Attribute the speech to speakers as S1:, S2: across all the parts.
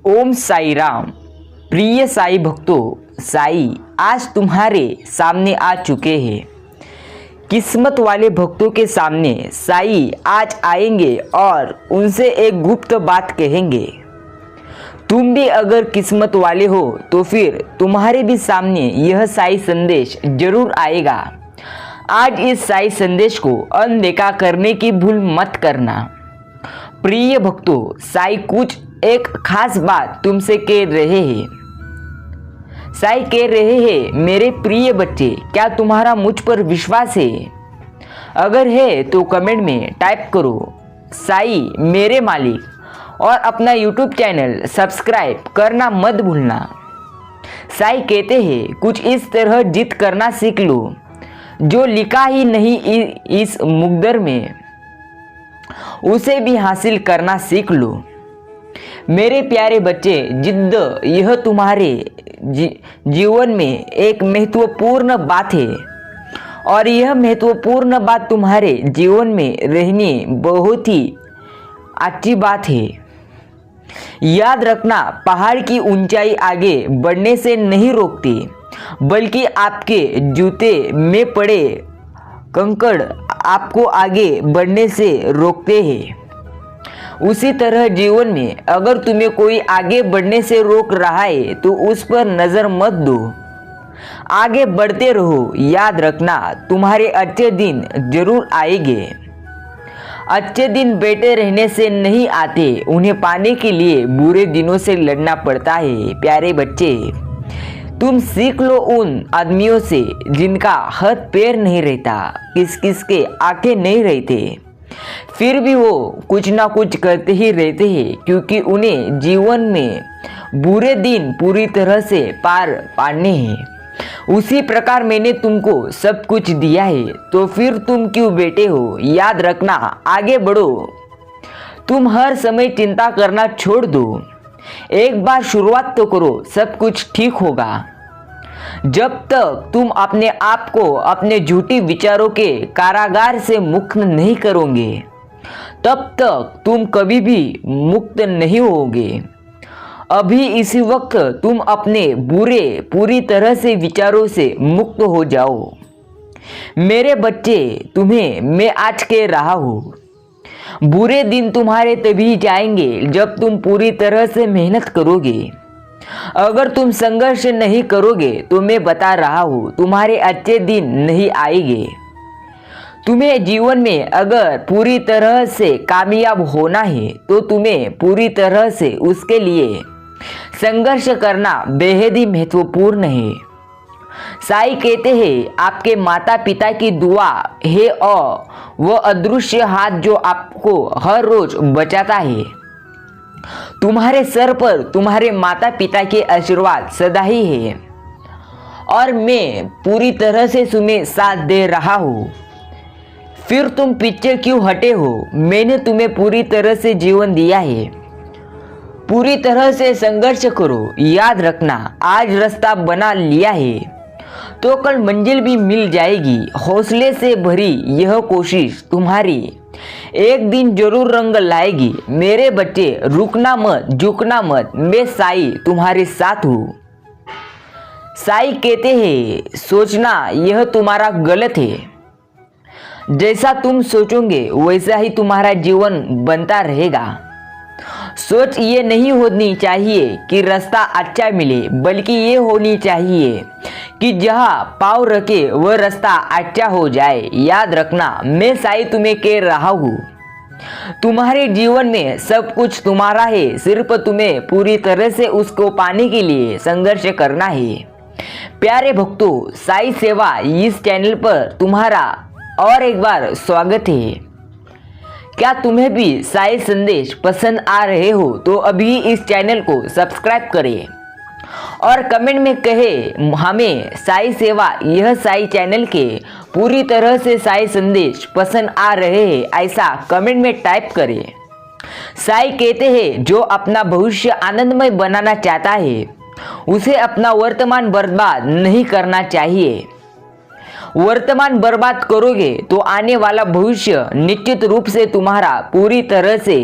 S1: ओम साई राम। प्रिय साई भक्तों, साई आज तुम्हारे सामने आ चुके हैं। किस्मत वाले भक्तों के सामने साई आज आएंगे और उनसे एक गुप्त बात कहेंगे। तुम भी अगर किस्मत वाले हो तो फिर तुम्हारे भी सामने यह साई संदेश जरूर आएगा। आज इस साई संदेश को अनदेखा करने की भूल मत करना। प्रिय भक्तों, साई कुछ एक खास बात तुमसे कह रहे हैं। साई कह रहे हैं, मेरे प्रिय बच्चे, क्या तुम्हारा मुझ पर विश्वास है? अगर है तो कमेंट में टाइप करो साई मेरे मालिक और अपना YouTube चैनल सब्सक्राइब करना मत भूलना। साई कहते हैं, कुछ इस तरह जिद करना सीख लो जो लिखा ही नहीं इस मुकद्दर में, उसे भी हासिल करना सीख लो। मेरे प्यारे बच्चे, जिद्द यह तुम्हारे जीवन में एक महत्वपूर्ण बात है और यह महत्वपूर्ण बात तुम्हारे जीवन में रहनी बहुत ही अच्छी बात है। याद रखना, पहाड़ की ऊंचाई आगे बढ़ने से नहीं रोकती, बल्कि आपके जूते में पड़े कंकड़ आपको आगे बढ़ने से रोकते हैं। उसी तरह जीवन में अगर तुम्हें कोई आगे बढ़ने से रोक रहा है तो उस पर नजर मत दो, आगे बढ़ते रहो। याद रखना, तुम्हारे अच्छे दिन जरूर आएंगे। अच्छे दिन बैठे रहने से नहीं आते, उन्हें पाने के लिए बुरे दिनों से लड़ना पड़ता है। प्यारे बच्चे, तुम सीख लो उन आदमियों से जिनका हाथ पैर नहीं रहता, किस के आंखें नहीं रहते, फिर भी वो कुछ ना कुछ करते ही रहते हैं, क्योंकि उन्हें जीवन में बुरे दिन पूरी तरह से पार पाने हैं। उसी प्रकार मैंने तुमको सब कुछ दिया है, तो फिर तुम क्यों बैठे हो? याद रखना, आगे बढ़ो। तुम हर समय चिंता करना छोड़ दो, एक बार शुरुआत तो करो, सब कुछ ठीक होगा। जब तक तुम अपने आप को अपने झूठी विचारों के कारागार से मुक्त नहीं करोगे, तब तक तुम कभी भी मुक्त नहीं होगे। अभी इसी वक्त तुम अपने बुरे पूरी तरह से विचारों से मुक्त हो जाओ। मेरे बच्चे, तुम्हें मैं आज कह रहा हूँ, बुरे दिन तुम्हारे तभी जाएंगे जब तुम पूरी तरह से मेहनत करोगे। अगर तुम संघर्ष नहीं करोगे तो मैं बता रहा हूँ, तुम्हारे अच्छे दिन नहीं आएंगे। तुम्हें जीवन में अगर पूरी तरह से कामयाब होना है तो तुम्हें पूरी तरह से उसके लिए संघर्ष करना बेहद ही महत्वपूर्ण है। साई कहते हैं, आपके माता पिता की दुआ है और वह अदृश्य हाथ जो आपको हर रोज बचाता है। तुम्हारे सर पर तुम्हारे माता पिता के आशीर्वाद सदा ही है और मैं पूरी तरह से तुम्हें साथ दे रहा हूँ। फिर तुम पीछे क्यों हटे हो? मैंने तुम्हें पूरी तरह से जीवन दिया है। पूरी तरह से संघर्ष करो। याद रखना, आज रास्ता बना लिया है तो कल मंजिल भी मिल जाएगी। हौसले से भरी यह कोशिश तुम्हारी एक दिन जरूर रंग लाएगी। मेरे बच्चे, रुकना मत, झुकना मत, मैं साई तुम्हारे साथ हूँ। साई कहते हैं, सोचना यह तुम्हारा गलत है। जैसा तुम सोचोगे वैसा ही तुम्हारा जीवन बनता रहेगा। सोच ये नहीं होनी चाहिए कि रास्ता अच्छा मिले, बल्कि ये होनी चाहिए कि जहाँ पाँव रखे वह रास्ता अच्छा हो जाए। याद रखना, मैं साई तुम्हें कह रहा हूँ, तुम्हारे जीवन में सब कुछ तुम्हारा है, सिर्फ तुम्हें पूरी तरह से उसको पाने के लिए संघर्ष करना है। प्यारे भक्तों, साई सेवा इस चैनल पर तुम्हारा और एक बार स्वागत है। क्या तुम्हें भी साई संदेश पसंद आ रहे हो तो अभी इस चैनल को सब्सक्राइब करें और कमेंट में कहे, हमें साई सेवा यह साई चैनल के पूरी तरह से साई संदेश पसंद आ रहे हैं, ऐसा कमेंट में टाइप करें। साई कहते हैं, जो अपना भविष्य आनंदमय बनाना चाहता है उसे अपना वर्तमान बर्बाद नहीं करना चाहिए। वर्तमान बर्बाद करोगे तो आने वाला भविष्य निश्चित रूप से तुम्हारा पूरी तरह से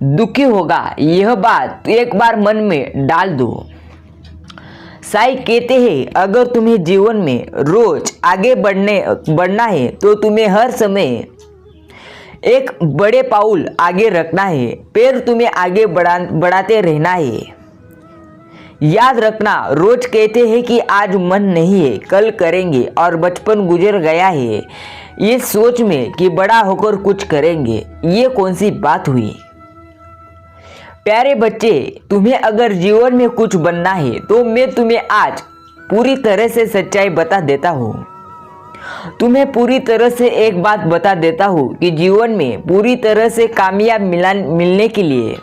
S1: दुखी होगा, यह बात एक बार मन में डाल दो। साईं कहते हैं, अगर तुम्हें जीवन में रोज आगे बढ़ना है तो तुम्हें हर समय एक बड़े पाउल आगे रखना है, पैर तुम्हें आगे बढ़ाते रहना है। याद रखना, रोज कहते हैं कि आज मन नहीं है, कल करेंगे, और बचपन गुजर गया है ये सोच में कि बड़ा होकर कुछ करेंगे, ये कौन सी बात हुई। प्यारे बच्चे, तुम्हें अगर जीवन में कुछ बनना है तो मैं तुम्हें आज पूरी तरह से सच्चाई बता देता हूँ। तुम्हें पूरी तरह से एक बात बता देता हूँ कि जीवन में पूरी तरह से कामयाब मिलने के लिए,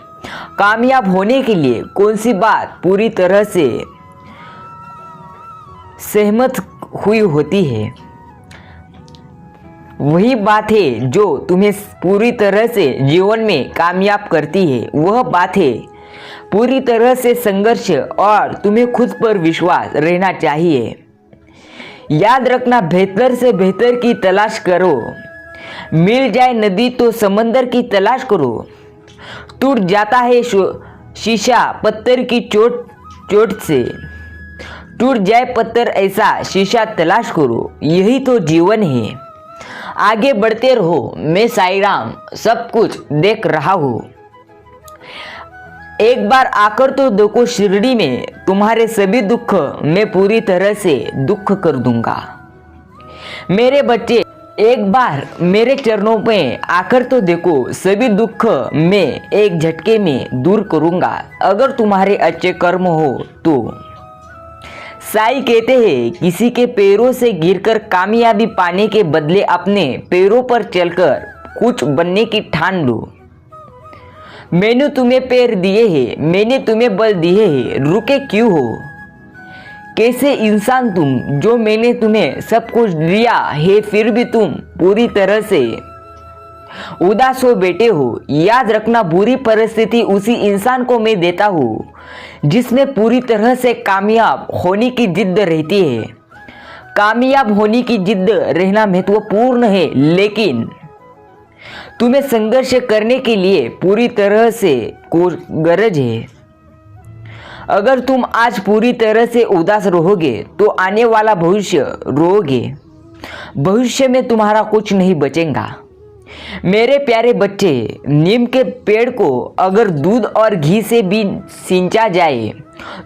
S1: कामयाब होने के लिए कौन सी बात पूरी तरह से सहमत हुई होती है, वही बात है जो तुम्हें पूरी तरह से जीवन में कामयाब करती है। वह बात है पूरी तरह से संघर्ष और तुम्हें खुद पर विश्वास रहना चाहिए। याद रखना, बेहतर से बेहतर की तलाश करो, मिल जाए नदी तो समंदर की तलाश करो। टूट जाता है शीशा पत्थर की चोट से, टूट जाए पत्थर ऐसा शीशा तलाश करो, यही तो जीवन है। आगे बढ़ते रहो, मैं साईं राम सब कुछ देख रहा हूँ। एक बार आकर तो देखो शिरडी में, तुम्हारे सभी दुख मैं पूरी तरह से दुख कर दूंगा। मेरे बच्चे, एक बार मेरे चरणों में आकर तो देखो, सभी दुख मैं एक झटके में दूर करूंगा, अगर तुम्हारे अच्छे कर्म हो तो। साईं कहते हैं, किसी के पैरों से गिरकर कामयाबी पाने के बदले अपने पैरों पर चलकर कुछ बनने की ठान लो। मैंने तुम्हें पैर दिए हैं, मैंने तुम्हें बल दिए हैं, रुके क्यों हो? कैसे इंसान तुम, जो मैंने तुम्हें सब कुछ दिया है फिर भी तुम पूरी तरह से उदास हो बैठे हो। याद रखना, बुरी परिस्थिति उसी इंसान को मैं देता हूँ जिसमें पूरी तरह से कामयाब होने की जिद्द रहती है। कामयाब होने की जिद्द रहना महत्वपूर्ण है, लेकिन तुम्हें संघर्ष करने के लिए पूरी तरह से गरज है। अगर तुम आज पूरी तरह से उदास रहोगे तो आने वाला भविष्य रोओगे, भविष्य में तुम्हारा कुछ नहीं बचेगा। मेरे प्यारे बच्चे, नीम के पेड़ को अगर दूध और घी से भी सिंचा जाए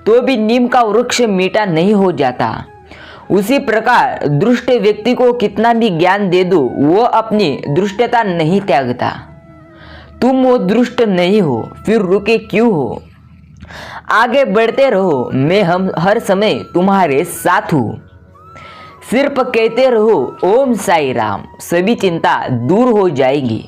S1: तो भी नीम का वृक्ष मीठा नहीं हो जाता। उसी प्रकार दुष्ट व्यक्ति को कितना भी ज्ञान दे दो, वो अपनी दुष्टता नहीं त्यागता। तुम वो दुष्ट नहीं हो, फिर रुके क्यों हो? आगे बढ़ते रहो, मैं हर समय तुम्हारे साथ हूँ। सिर्फ कहते रहो ओम साईं राम, सभी चिंता दूर हो जाएगी।